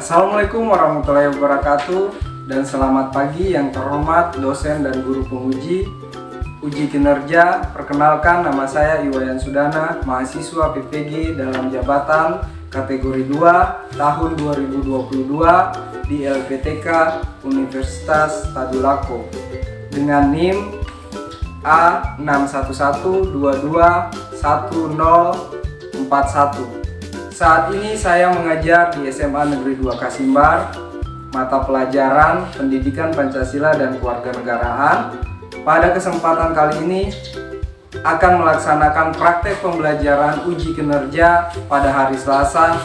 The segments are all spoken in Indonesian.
Assalamualaikum warahmatullahi wabarakatuh, dan selamat pagi yang terhormat dosen dan guru penguji uji kinerja. Perkenalkan, nama saya Iwayan Sudana, mahasiswa PPG dalam jabatan kategori 2 tahun 2022 di LPTK Universitas Tadulako dengan NIM A6112211041. Saat ini saya mengajar di SMA Negeri 2 Kasimbar, mata pelajaran Pendidikan Pancasila dan Kewarganegaraan. Pada kesempatan kali ini akan melaksanakan praktek pembelajaran uji kinerja pada hari Selasa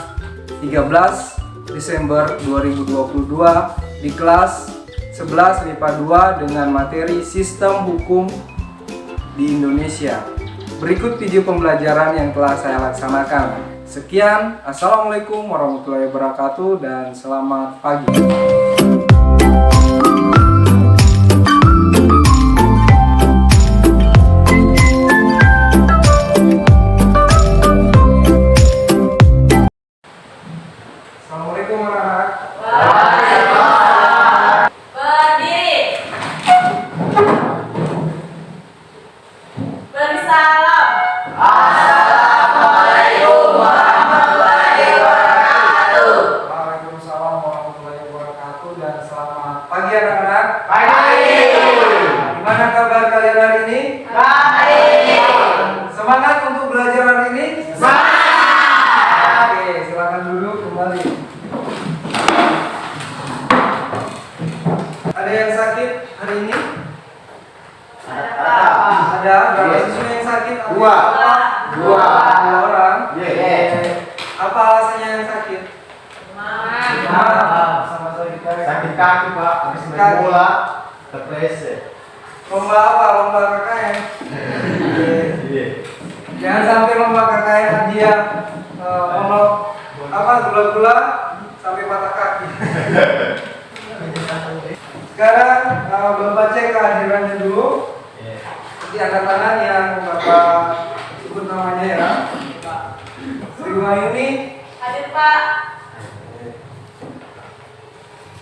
13 Desember 2022 di kelas 11 MIPA 2 dengan materi Sistem Hukum di Indonesia. Berikut video pembelajaran yang telah saya laksanakan. Sekian, assalamualaikum warahmatullahi wabarakatuh, dan selamat pagi. Assalamualaikum warahmatullahi. Berdiri. Bersalam. Assalamualaikum warahmatullahi wabarakatuh. Waalaikumsalam warahmatullahi wabarakatuh, dan selamat pagi anak-anak. Pagi. Gimana kabar kalian hari ini? Baik. Semangat untuk belajar hari ini? Semangat. Oke, silakan duduk kembali. Ada yang sakit hari ini? Ada. Berapa siswa yang sakit? Dua. Dua orang. Ye. Apa alasannya yang sakit? Sama sakit kaki. Sakit kaki pak, habis Kaki. main bola, terpleset. Lomba apa? Lomba KKN. Iya. Jangan sampai lomba KKN hadiah gula-gula sampai patah kaki. Sekarang Bapak cek kehadirannya dulu. Nanti angkat tangan yang Bapak sebut namanya ya. Sri Wahyuni, Hadir Pak.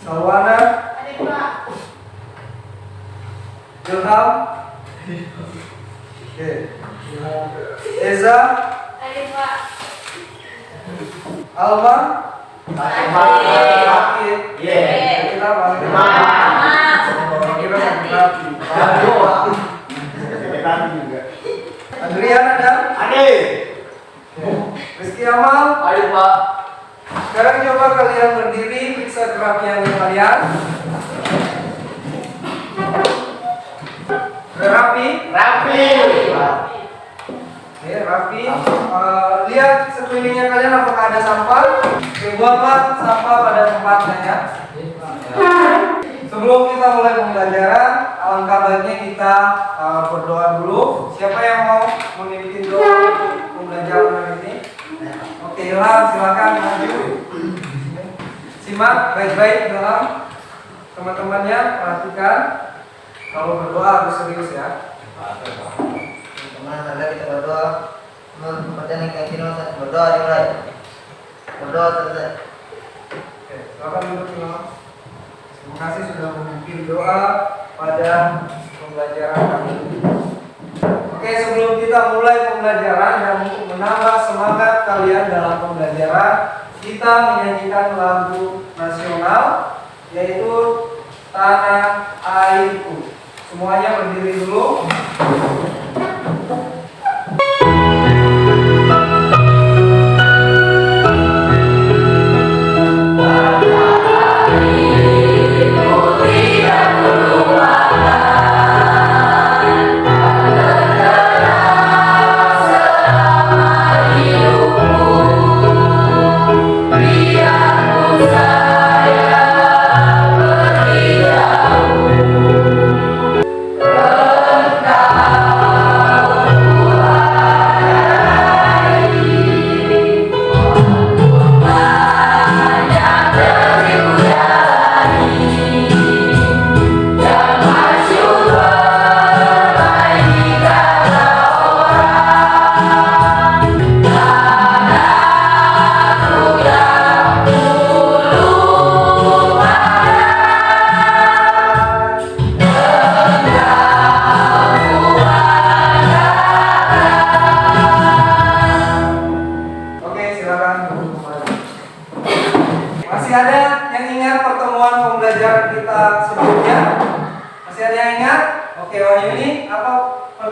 Salwana, Hadir Pak. Ilham, oke, Eza, Hadir Pak. Alma, Hadir. Sakit. Iya. Kita balik. Mas. Kira sakit hati. Sakit kaki juga. Adrian ada? Ade. Rizky Amal. Ayo pak. Sekarang coba kalian berdiri, periksa kerapian kalian. Rapi. Rapi. Oke, rapi. Lihat sekelilingnya kalian apakah ada sampah. Oke, buanglah sampah pada tempatnya ya. Sebelum kita mulai pembelajaran, alangkah baiknya kita berdoa dulu. Siapa yang mau memimpin doa untuk pembelajaran hari ini? Oke, Ilham, silakan maju. Simak baik-baik Ilham. Teman-temannya perhatikan. Kalau berdoa harus serius ya. Teman, mari kita berdoa. Mempercayai keyakinan berdoa dimulai. Berdoa selesai. Oke, silakan duduk Ilham. Terima kasih sudah memimpin doa pada pembelajaran kali ini. Oke, sebelum kita mulai pembelajaran dan untuk menambah semangat kalian dalam pembelajaran, kita menyanyikan lagu nasional yaitu Tanah Airku. Semuanya berdiri dulu. Saya berhijau.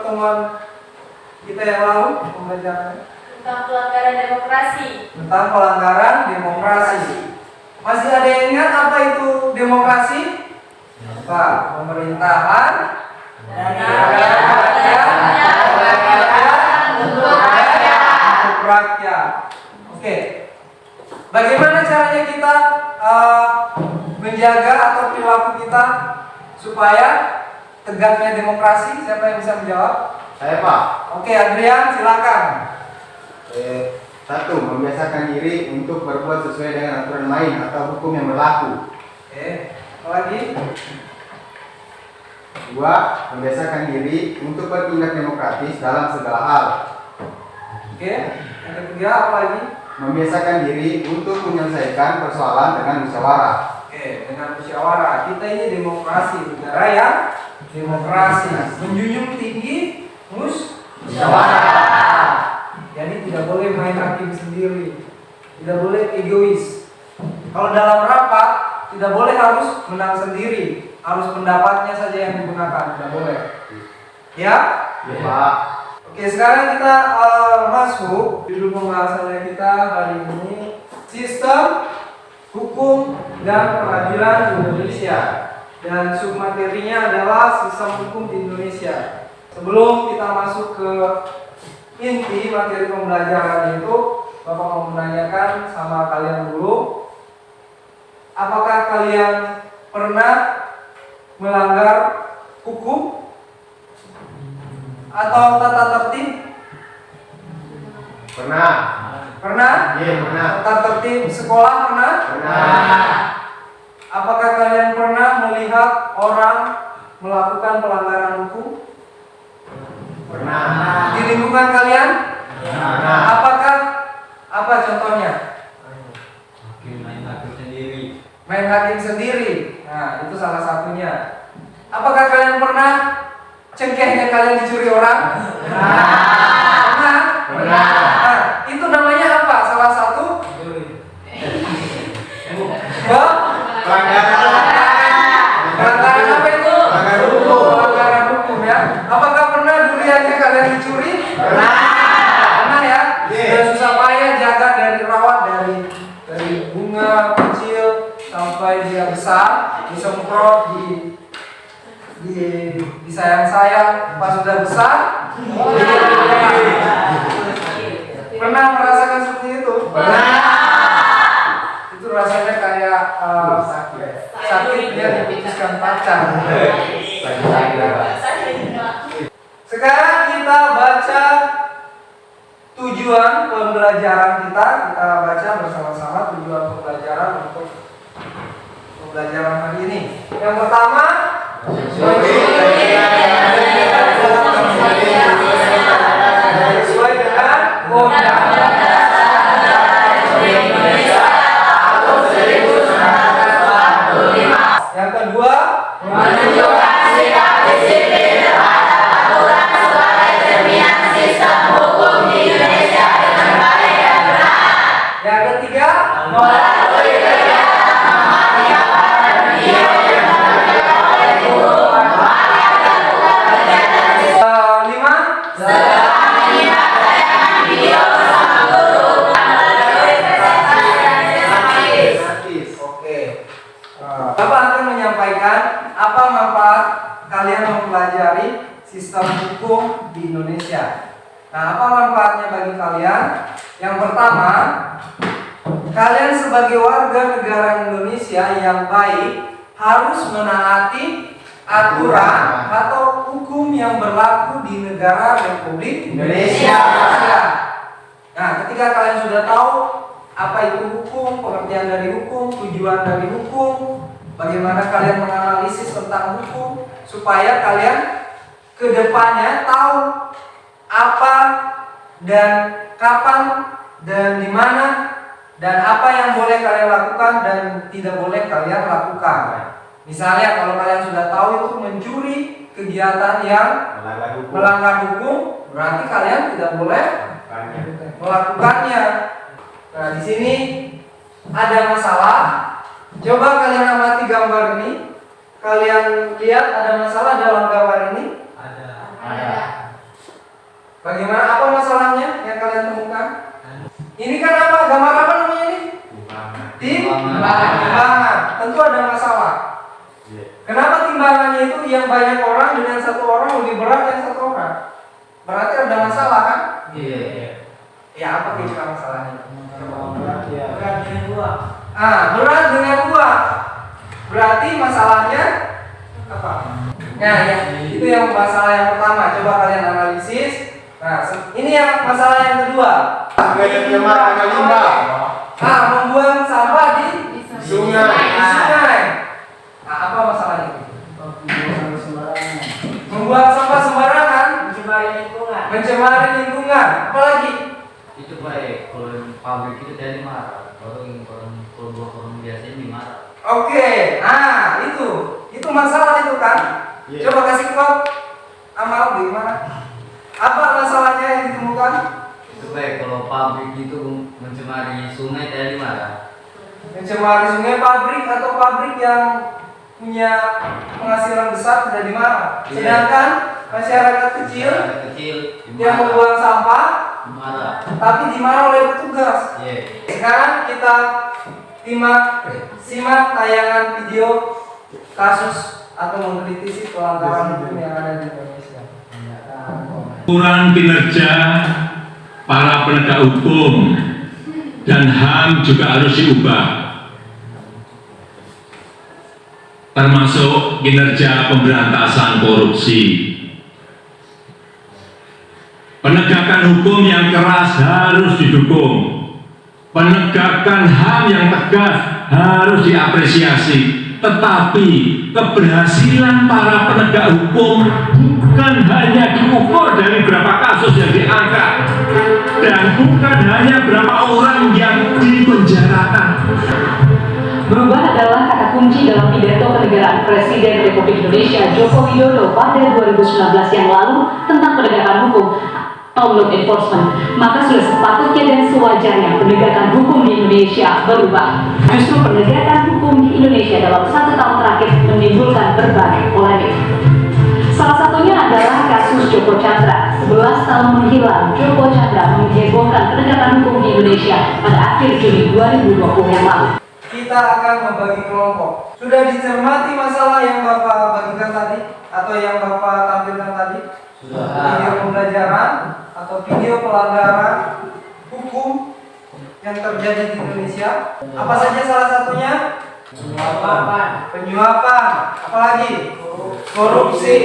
pertemuan kita yang lalu pembelajarannya? Tentang pelanggaran demokrasi. Tentang pelanggaran demokrasi. Masih ada yang ingat apa itu demokrasi? Apa? Pemerintahan dari rakyat. Oke. Bagaimana caranya kita menjaga atau perilaku kita supaya tegaknya demokrasi? Siapa yang bisa menjawab? Saya Pak. Oke, Adrian, silakan. Satu, membiasakan diri untuk berbuat sesuai dengan aturan main atau hukum yang berlaku. Oke, apa lagi? Dua, membiasakan diri untuk bertindak demokratis dalam segala hal. Oke, yang ketiga apa lagi? Membiasakan diri untuk menyelesaikan persoalan dengan musyawarah. Oke, dengan musyawarah. Kita ini demokrasi, negara yang demokrasi, menjunjung tinggi musyawarah. Jadi tidak boleh main hakim sendiri, tidak boleh egois. Kalau dalam rapat tidak boleh harus menang sendiri, harus pendapatnya saja yang digunakan, tidak boleh. Ya? Ya Pak. Oke, sekarang kita masuk judul pembahasannya kita hari ini, sistem hukum dan peradilan di Indonesia, dan submaterinya adalah sistem hukum di Indonesia. Sebelum kita masuk ke inti materi pembelajaran itu, Bapak mau menanyakan sama kalian dulu, apakah kalian pernah melanggar hukum atau tata tertib? Pernah. Pernah? Iya, pernah. Tata tertib sekolah pernah? Pernah. Apakah kalian pernah melihat orang melakukan pelanggaran hukum Pernah. di lingkungan kalian? Pernah. Apa contohnya? Main hakim sendiri. Nah, itu salah satunya. Apakah kalian pernah cengkehnya kalian dicuri orang? Pernah? Pernah. Nah, itu namanya apa? Salah satu pelanggaran apa itu? Pelanggaran hukum. Pelanggaran hukum ya. Apakah pernah duriannya kalian dicuri? Pernah. Pernah ya? Iya. Sudah susah payah jaga dari rawat dari bunga kecil sampai dia besar, disemprot, disayang-sayang, pas sudah besar. Pernah merasakan seperti itu? Pernah. Itu rasanya kayak sakit dia diputuskan pacar. Sekarang kita baca tujuan pembelajaran kita. Kita baca bersama-sama tujuan pembelajaran untuk pembelajaran hari ini. Yang pertama, sesuai dengan undang-undang yang kedua, menunjukkan sikap disiplin terhadap aturan sebagai cerminan sistem hukum di Indonesia dengan baik dan benar. Yang ketiga, melalui kegiatan mematikan video yang dilakukan oleh guru, maka dilakukan kegiatan lima, setelah menyimak tayangan video bersama guru melalui presentasi dan sistematis. Oke. Bapak akan menyampaikan apa manfaat kalian mempelajari sistem hukum di Indonesia. Nah, apa manfaatnya bagi kalian? Yang pertama, kalian sebagai warga negara Indonesia yang baik harus menaati aturan atau hukum yang berlaku di negara Republik Indonesia. Nah, ketika kalian sudah tahu apa itu hukum, pengertian dari hukum, tujuan dari hukum, bagaimana kalian menganalisis tentang hukum, supaya kalian kedepannya tahu apa dan kapan dan di mana dan apa yang boleh kalian lakukan dan tidak boleh kalian lakukan. Misalnya kalau kalian sudah tahu itu mencuri, kegiatan yang melanggar hukum, berarti kalian tidak boleh melakukannya. Nah, di sini ada masalah. Coba kalian amati gambar ini. Kalian lihat ada masalah dalam gambar ini? Ada. Bagaimana, apa masalahnya yang kalian temukan? Ini kan apa? Gambar apa namanya ini? Timbangan. Tentu ada masalah. Kenapa timbangannya itu yang banyak orang dengan satu orang lebih berat yang satu orang? Berarti ada masalah kan? Iya. Ya apa kira-kira masalahnya? Berat dengan dua. Berat dengan dua. Berarti masalahnya apa? Nah, ya, itu yang masalah yang pertama. Coba kalian analisis. Nah, ini yang masalah yang kedua. Membuang sampah di sungai. Nah, apa masalahnya? Membuang sampah sembarangan, mencemari lingkungan. Apalagi? Itu baik kalau pabrik itu dari marah, kalau buah biasanya di marah. Oke, itu masalah itu kan? Coba kasih kuat amal gimana? Apa masalahnya yang ditemukan? Itu baik kalau pabrik itu mencemari sungai dari marah. Mencemari sungai, pabrik atau pabrik yang punya penghasilan besar tidak dimarah. Sedangkan masyarakat kecil yang membuang sampah marah. tapi dimarah oleh petugas. Sekarang kita simak tayangan video kasus atau mengkritisi pelanggaran hukum yang ada di Indonesia. Ukuran kinerja para penegak hukum dan HAM juga harus diubah, termasuk kinerja pemberantasan korupsi. Penegakan hukum yang keras harus didukung, penegakan HAM yang tegas harus diapresiasi. Tetapi keberhasilan para penegak hukum bukan hanya diukur dari berapa kasus yang diangkat dan bukan hanya berapa orang yang dipenjarakan. Berubah adalah kata kunci dalam pidato kenegaraan Presiden Republik Indonesia Joko Widodo pada 2019 yang lalu tentang penegakan hukum atau law enforcement. Maka sudah sepatutnya dan sewajarnya penegakan hukum di Indonesia berubah. Justru penegakan hukum di Indonesia dalam 1 tahun terakhir menimbulkan berbagai polemik. Salah satunya adalah kasus Joko Chandra. 11 tahun menghilang, Joko Chandra menghebohkan penegakan hukum di Indonesia pada akhir Juni 2020 yang lalu. Kita akan membagi kelompok. Sudah dicermati masalah yang Bapak bagikan tadi atau yang Bapak tampilkan tadi? Sudah. Video pembelajaran atau video pelanggaran hukum yang terjadi di Indonesia. Apa saja salah satunya? Penyuapan. Apalagi? Korupsi.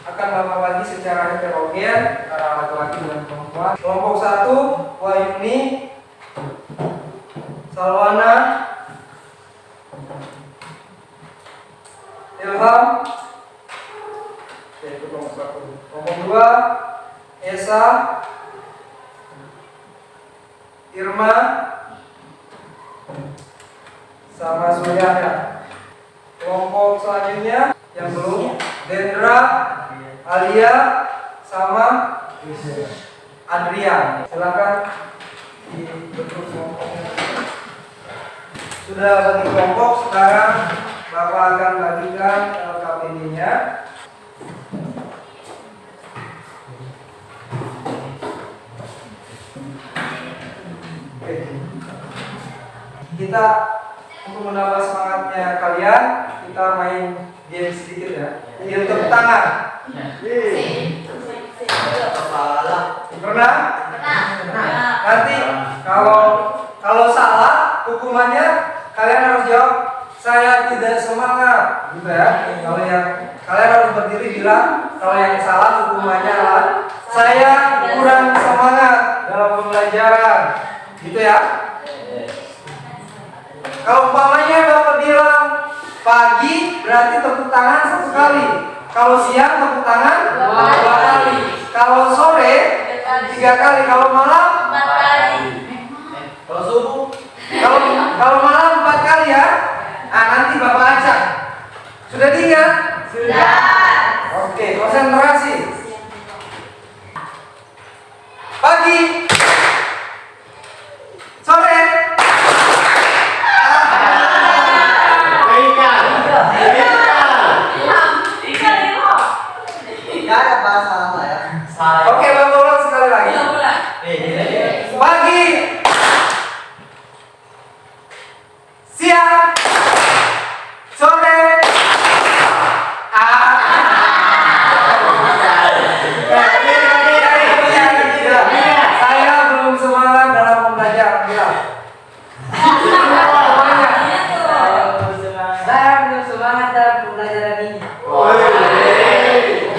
Akan Bapak bagi secara heterogen antara laki-laki dan perempuan. Kelompok 1, Wahyuni, Salwana, Ilham. Itu kelompok 1. Kelompok 2, Esa, Irma, sama Suryana. Kelompok selanjutnya yang belum, Dendra, Alia, sama Adrian. Silakan dibentuk kelompoknya. Sudah bagi kelompok, sekarang Bapak akan bagikan LKPD-nya. Kita untuk menambah semangatnya kalian, kita main game sedikit ya. Game tepuk tangan. Pernah? Nanti kalau salah hukumannya kalian harus jawab saya tidak semangat, gitu ya. Kalau yang kalian harus berdiri bilang kalau yang salah hukumannya adalah saya kurang semangat dalam pembelajaran, gitu ya. Kalau umpamanya Bapak bilang pagi berarti tepuk tangan 1 kali. Kalau siang tepuk tangan 2 kali. Kalau sore 3 kali. Kalau malam 4 kali. Kalau subuh kalau malam 4 kali ya. Nanti Bapak acak. Sudah diingat? Sudah. Oke, konsentrasi. Pagi. Sore. Ya ada bahasa apa ya? Oke, Bapak ulang sekali bilang. Semuanya. Saya belum semangat dalam pembelajaran ini.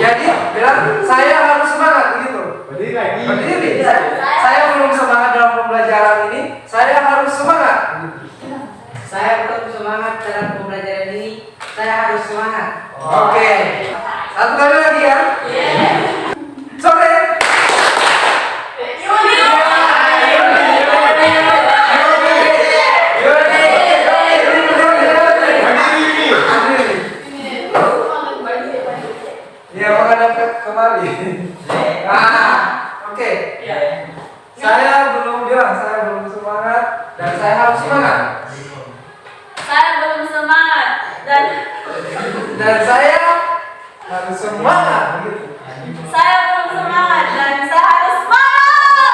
Jadi bilang saya harus semangat begitu. Berdiri lagi. Berdiri. Saya belum semangat dalam pembelajaran ini. Saya harus semangat. Saya belum semangat dalam pembelajaran ini. Saya harus semangat. Oke. Satu kali lagi ya. Sore. Ya, menghadap kemari. Oke. Saya belum bilang saya belum semangat dan saya harus semangat. Saya belum semangat Dan saya harus semangat begitu. saya belum semangat dan saya harus semangat.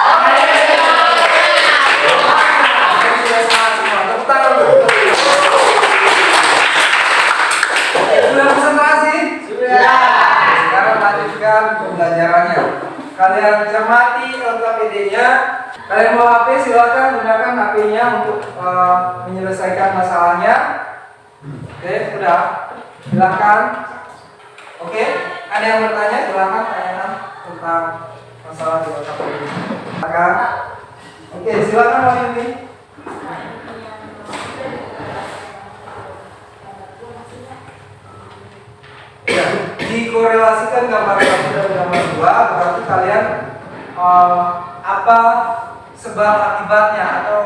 Sudah semangat semua. Tepuk tangan dulu. Sudah konsentrasi? Sudah. Sekarang lanjutkan pembelajarannya. Kalian cermati LKPD-nya. Kalian mau HP silakan gunakan HP-nya untuk menyelesaikan masalahnya. Oke, sudah. Silakan. Oke, ada yang bertanya? Silakan tanyakan tentang masalah di LKPD. Silakan. Oke, silakan Mbak Yuni. Ya, dikorelasikan gambar 1 dan gambar 2 berarti kalian apa sebab akibatnya atau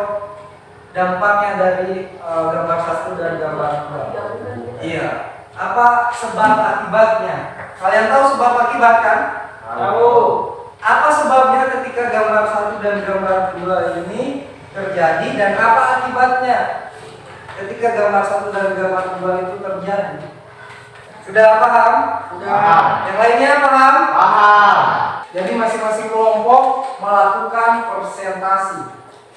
dampaknya dari gambar 1 dan gambar 2. Iya. Apa sebab akibatnya? Kalian tahu sebab akibat kan? Tahu. Apa sebabnya ketika gambar 1 dan gambar 2 ini terjadi dan apa akibatnya ketika gambar 1 dan gambar 2 itu terjadi? Sudah paham? Sudah. Yang lainnya paham? Paham. Jadi masing-masing kelompok melakukan presentasi.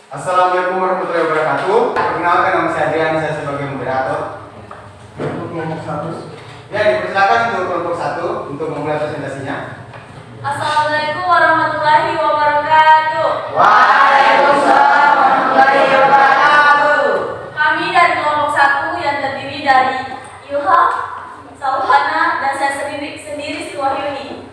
Assalamualaikum warahmatullahi wabarakatuh. Perkenalkan nama saya Adrian, saya sebagai moderator. Untuk kelompok 1. Ya, dipersilakan untuk kelompok 1 untuk memulai presentasinya. Assalamualaikum warahmatullahi wabarakatuh. Waalaikumsalam warahmatullahi wabarakatuh. Kami dari kelompok 1 yang terdiri dari Ilham, Sauhana, dan saya sendiri Siwahyuni.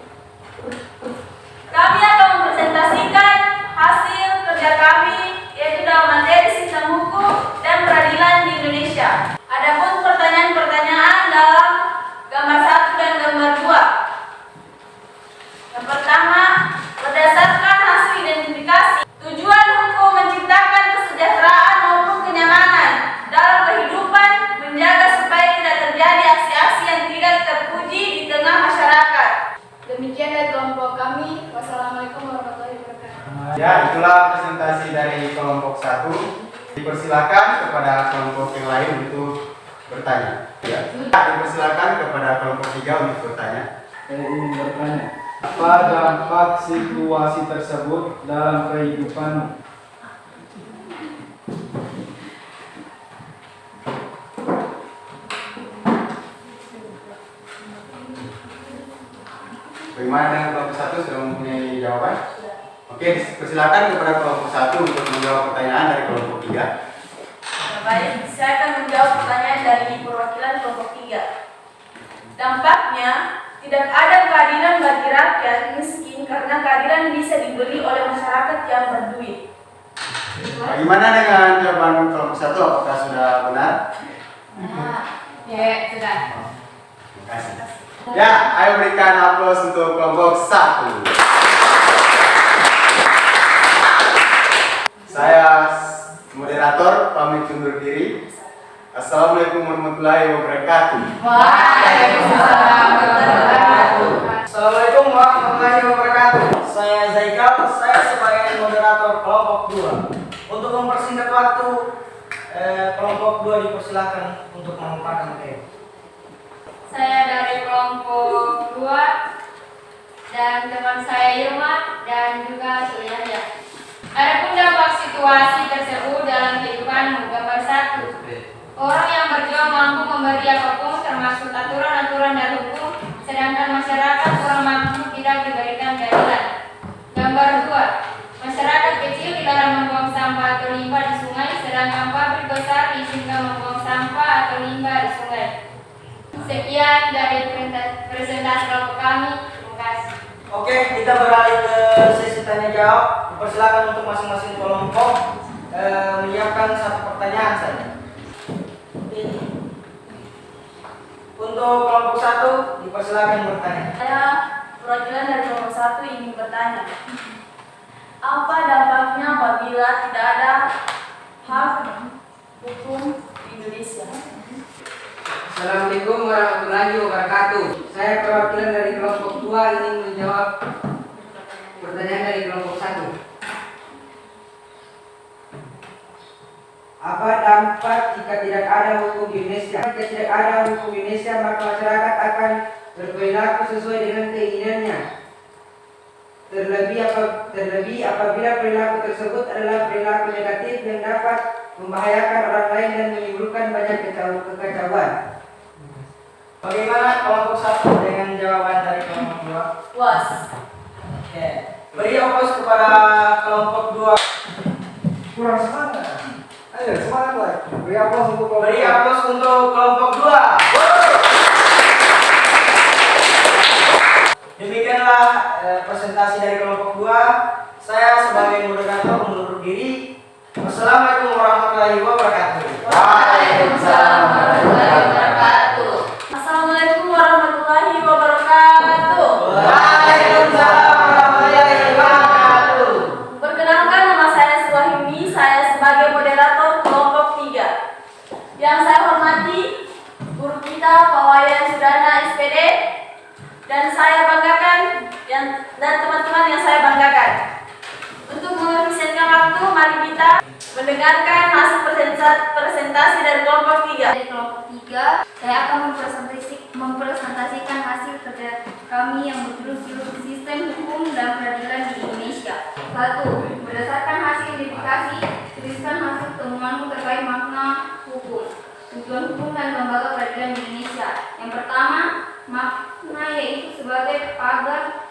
Kami akan mempresentasikan hasil kerja kami yaitu dalam materi sistem hukum dan peradilan di Indonesia. Adapun pertanyaan-pertanyaan dalam gambar 1 dan gambar 2. Yang pertama, berdasarkan hasil identifikasi, tujuan hukum menciptakan kesejahteraan maupun kenyamanan dalam kehidupan, menjaga supaya tidak terjadi aksi-aksi yang tidak terpuji di tengah masyarakat. Demikian dari kelompok kami. Wassalamualaikum warahmatullahi wabarakatuh. Ya, itulah presentasi dari kelompok 1. Dipersilakan kepada kelompok yang lain untuk bertanya. Ya, dipersilakan kepada kelompok 3 untuk bertanya. Saya ingin bertanya, apa dampak situasi tersebut dalam kehidupan? Bagaimana dengan kelompok 1 sudah mempunyai jawaban? Oke, dipersilakan kepada kelompok 1 untuk menjawab pertanyaan dari kelompok 3. Baik, saya akan menjawab pertanyaan dari perwakilan kelompok 3. Dampaknya, tidak ada keadilan bagi rakyat miskin karena keadilan bisa dibeli oleh masyarakat yang berduit. Bagaimana dengan jawaban kelompok 1? Apakah sudah benar? Ya, sudah. Terima kasih. Ya, ayo berikan aplaus untuk kelompok 1. Saya moderator pamit undur diri. Assalamualaikum warahmatullahi wabarakatuh. Waalaikumsalam warahmatullahi wabarakatuh. Assalamualaikum warahmatullahi wabarakatuh. Saya Zaikal, saya sebagai moderator kelompok 2. Untuk mempersingkat waktu, kelompok 2 dipersilakan untuk memaparkan materi. Saya dari kelompok 2 dan teman saya Irma dan juga Suryanya. Adapun dampak situasi tersebut dalam kehidupanmu, gambar 1. Orang yang berjuang mampu memberi apapun termasuk aturan-aturan dan hukum, sedangkan masyarakat kurang mampu tidak diberikan keadilan. Gambar 2. Masyarakat kecil dilarang membuang sampah sampah atau limbah di sungai, sedangkan pabrik besar diizinkan membuang sampah atau limbah di sungai. Sekian dari presentasi kelompok kami. Terima kasih. Oke, kita beralih ke sesi tanya jawab. Dipersilakan untuk masing-masing kelompok menyiapkan satu pertanyaan saja. Untuk kelompok 1, dipersilakan bertanya. Saya perwakilan dari kelompok 1 ingin bertanya. Apa dampaknya apabila tidak ada hak hukum di Indonesia? Assalamualaikum warahmatullahi wabarakatuh. Saya perwakilan dari kelompok 2 ingin menjawab pertanyaan dari kelompok 1. Apa dampak jika tidak ada hukum di Indonesia? Jika tidak ada hukum di Indonesia, maka masyarakat akan berperilaku sesuai dengan keinginannya. Terlebih apabila perilaku tersebut adalah perilaku negatif yang dapat membahayakan orang lain dan menimbulkan banyak kekacauan. Bagaimana kelompok 1 dengan jawaban dari kelompok 2? Puas. Oke. Beri aplaus kepada kelompok 2. Kurang semangat. Ayo semangat lagi. Beri aplaus untuk kelompok. Beri aplaus untuk kelompok 2. Demikianlah presentasi dari kelompok 2. Saya sebagai moderator undur diri. Wassalamualaikum warahmatullahi wabarakatuh. Waalaikumsalam warahmatullahi wabarakatuh. Assalamualaikum warahmatullahi wabarakatuh. Waalaikumsalam warahmatullahi wabarakatuh. Perkenalkan, nama saya Suwahini. Saya sebagai moderator kelompok 3. Yang saya hormati guru kita Pak Wayan Sudana SPD, dan saya banggakan dan teman-teman yang saya banggakan. Untuk mengefisienkan waktu, mari kita mendengarkan hasil presentasi dari kelompok 3. Dari kelompok 3, saya akan mempresentasikan hasil kerja kami yang berjudul Sistem Hukum dan Peradilan di Indonesia. 1. Berdasarkan hasil identifikasi, tuliskan hasil temuanmu terkait makna hukum, tujuan hukum dan lembaga peradilan di Indonesia. Yang pertama, makna yaitu sebagai pagar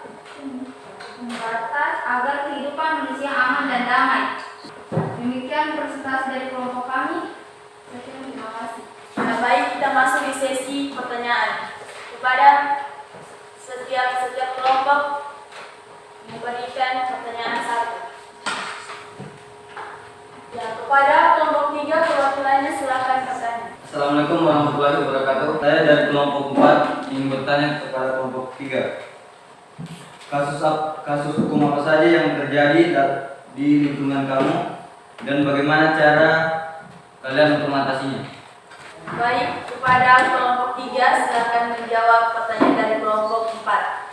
pembatas agar kehidupan manusia aman dan damai. Demikian presentasi dari kelompok kami. Terima kasih. Nah, baik, kita masuk di sesi pertanyaan. Kepada setiap kelompok memberikan pertanyaan 1. Ya, kepada kelompok 3 perwakilannya silakan bertanya. Assalamualaikum warahmatullahi wabarakatuh. Saya dari kelompok 4 ingin bertanya kepada kelompok 3. Kasus hukum apa saja yang terjadi di lingkungan kamu dan bagaimana cara kalian untuk mengatasinya? Baik, kepada kelompok 3 silakan menjawab pertanyaan dari kelompok 4.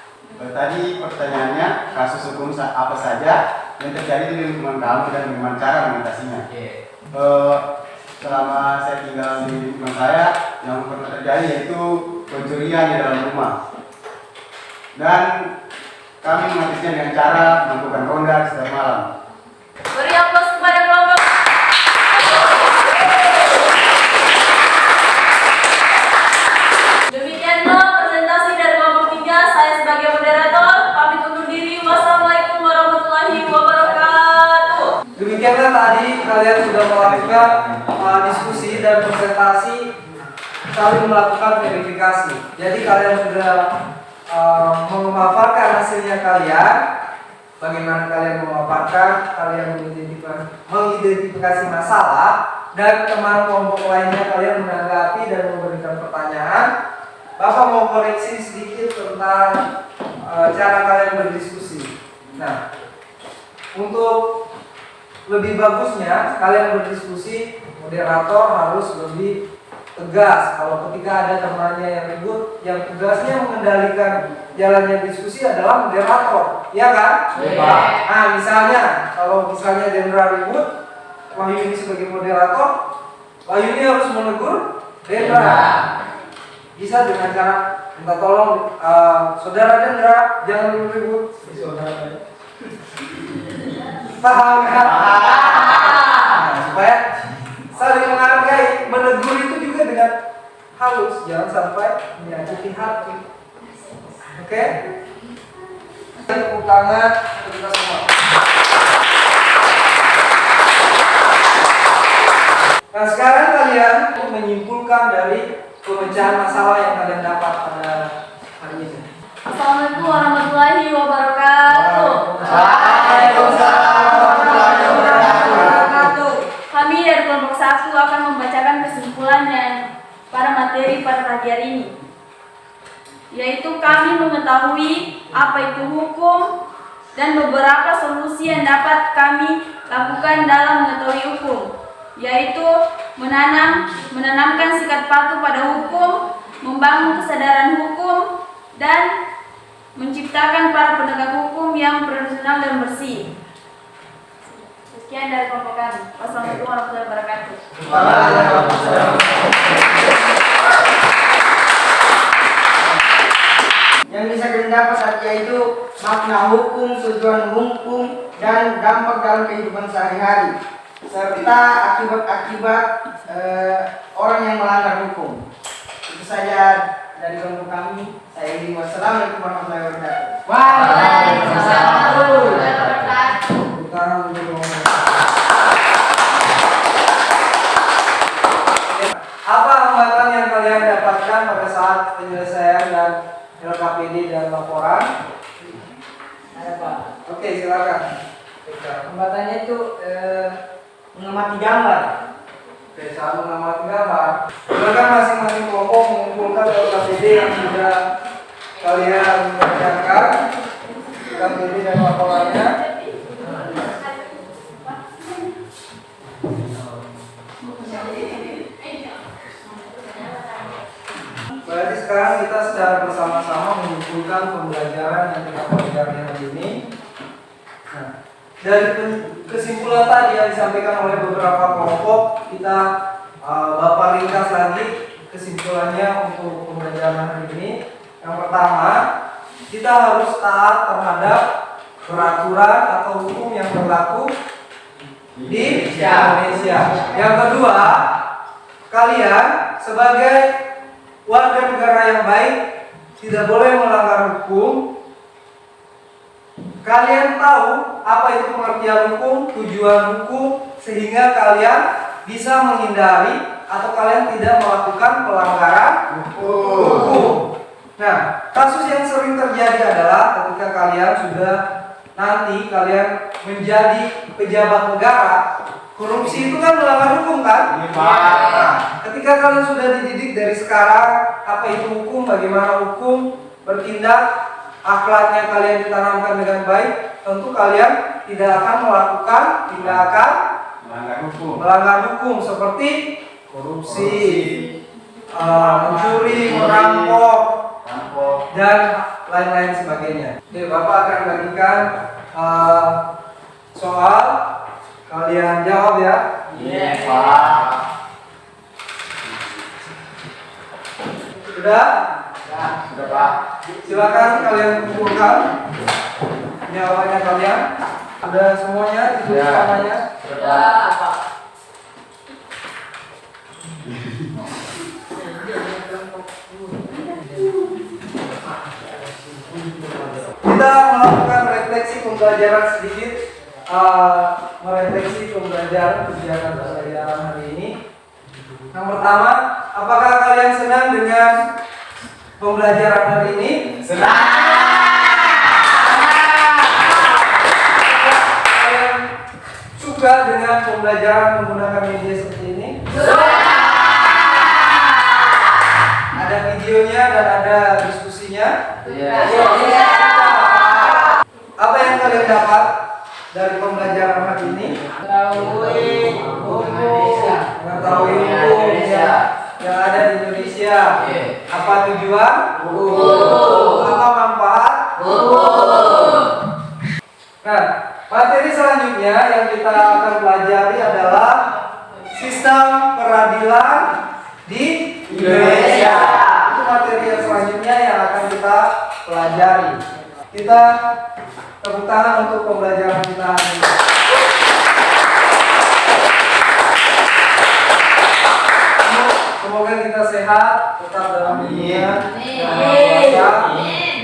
Tadi pertanyaannya kasus hukum apa saja yang terjadi di lingkungan kamu dan bagaimana cara mengatasinya. Selama saya tinggal di lingkungan saya, yang pernah terjadi yaitu pencurian di dalam rumah. Dan kami mengatasinya dengan cara melakukan ronda setiap malam. Beri aplaus kepada kelompok. Demikianlah presentasi dari kelompok 3. Saya sebagai moderator pamit undur diri. Wassalamualaikum warahmatullahi wabarakatuh. Demikianlah tadi kalian sudah melakukan diskusi dan presentasi, saling melakukan verifikasi. Jadi kalian sudah memaparkan hasilnya kalian. Bagaimana kalian memaparkan, kalian mengidentifikasi masalah, dan teman kelompok lainnya kalian menanggapi dan memberikan pertanyaan. Bapak mau koreksi sedikit tentang cara kalian berdiskusi. Nah, untuk lebih bagusnya kalian berdiskusi, moderator harus lebih tegas. Kalau ketika ada temannya yang ribut, yang tugasnya mengendalikan jalannya diskusi adalah moderator, ya kan? Iya. Nah, misalnya kalau misalnya Dendra ribut, Wahyu ini sebagai moderator, Wahyu ini harus menegur Dendra. Bisa dengan cara minta tolong, saudara Dendra jangan ribut. Paham kan? Nah, supaya saling menghargai, menegur itu juga dengan halus, jangan sampai menyakiti hati. Oke? Tepuk tangan untuk kita semua. kesimpulan dari pemecahan masalah yang kalian dapat pada hari ini. Assalamualaikum warahmatullahi wabarakatuh. Waalaikumsalam warahmatullahi wabarakatuh. Kami dari kelompok 1 akan membacakan kesimpulan yang pada materi pada pagi hari ini, yaitu kami mengetahui apa itu hukum dan beberapa solusi yang dapat kami lakukan dalam mengetahui hukum, yaitu menanamkan sikap patuh pada hukum, membangun kesadaran hukum, dan menciptakan para penegak hukum yang profesional dan bersih. Sekian dari kelompok kami. Wassalamualaikum warahmatullahi wabarakatuh. Yang bisa kita dapat yaitu makna hukum, tujuan hukum, dan dampak dalam kehidupan sehari-hari, serta akibat-akibat orang yang melanggar hukum. Itu saja dari kelompok kami. Saya ingin wassalamualaikum warahmatullahi wabarakatuh. Waalaikumsalam warahmatullahi wabarakatuh. Apa hambatan yang kalian dapatkan pada saat penyelesaian dan LKPD dan laporan? Ada Pak. Oke, silakan. Hambatannya itu mengamati gambar. Oke, saat mengamati gambar, silakan masing-masing kelompok mengumpulkan LKPD yang sudah kalian kerjakan, LKPD dan laporannya. Berarti sekarang kita secara bersama-sama mengumpulkan pembelajaran yang kita pelajari hari ini. Nah, dari kesimpulan tadi yang disampaikan oleh beberapa kelompok, kita bapak ringkas lagi kesimpulannya untuk pembelajaran hari ini. Yang pertama, kita harus taat terhadap peraturan atau hukum yang berlaku di Indonesia. Yang kedua, kalian sebagai warga negara yang baik tidak boleh melanggar hukum. Kalian tahu apa itu pengertian hukum, tujuan hukum, sehingga kalian bisa menghindari atau kalian tidak melakukan pelanggaran hukum. Nah, kasus yang sering terjadi adalah ketika kalian sudah nanti kalian menjadi pejabat negara, korupsi itu kan melanggar hukum kan? Nah, ketika kalian sudah dididik dari sekarang apa itu hukum, bagaimana hukum bertindak, akhlaknya kalian ditanamkan dengan baik, tentu kalian tidak akan melakukan tindakan melanggar hukum seperti korupsi, mencuri, merampok, dan lain-lain sebagainya. Oke, Bapak akan bagikan soal, kalian jawab ya. Iya, Pak. Sudah? Sudah, Pak. Silakan kalian kumpulkan jawabannya kalian. Sudah semuanya ditulis namanya? Kita melakukan refleksi pembelajaran sedikit, merefleksi pembelajaran pembelajaran hari ini. Yang pertama, apakah kalian senang dengan pembelajaran hari ini? Senang. Kalian suka dengan pembelajaran menggunakan media seperti ini? Ada videonya dan ada diskusinya? Apa yang kalian dapat dari pembelajaran hari ini? Mengetahui hukum yang ada di Indonesia. Apa tujuan? Apa manfaat? Nah, materi selanjutnya yang kita akan pelajari adalah sistem peradilan di Indonesia. Itu materi yang selanjutnya yang akan kita pelajari. Kita tepuk tangan untuk pembelajaran kita hari ini. Semoga kita sehat, tetap dalam dunia,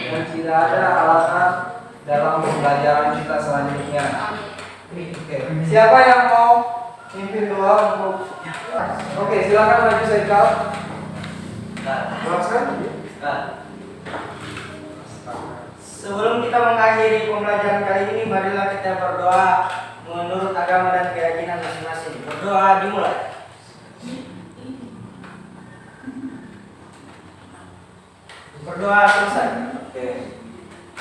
dan tidak ada halangan dalam pembelajaran kita selanjutnya. Oke, siapa yang mau mimpin doa untuk? Oke, silakan maju Saikal. Jelaskan. Sebelum kita mengakhiri pembelajaran kali ini, marilah kita berdoa menurut agama dan keyakinan masing-masing. Berdoa dimulai. Berdoa selesai. Oke.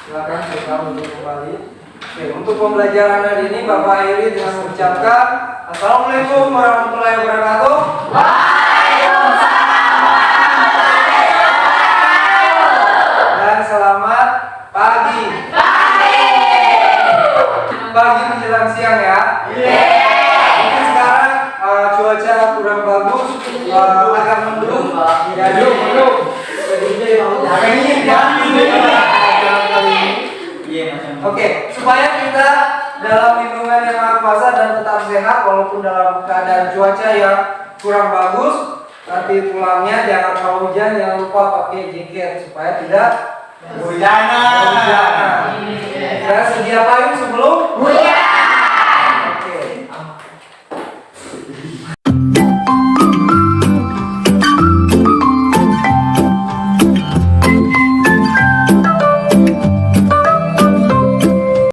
Silakan kita untuk kembali. Oke, untuk pembelajaran hari ini Bapak akhiri dengan mengucapkan Assalamualaikum warahmatullahi wabarakatuh. Dan selamat pagi. Pagi menjelang siang ya. Mungkin sekarang cuaca kurang bagus, agak mendung. Jadi Oke, supaya kita dalam lindungan yang Maha Kuasa dan tetap sehat walaupun dalam keadaan cuaca yang kurang bagus, nanti pulangnya jangan kalau hujan jangan lupa pakai jaket supaya tidak hujanan. Dan sedia payung sebelum hujan.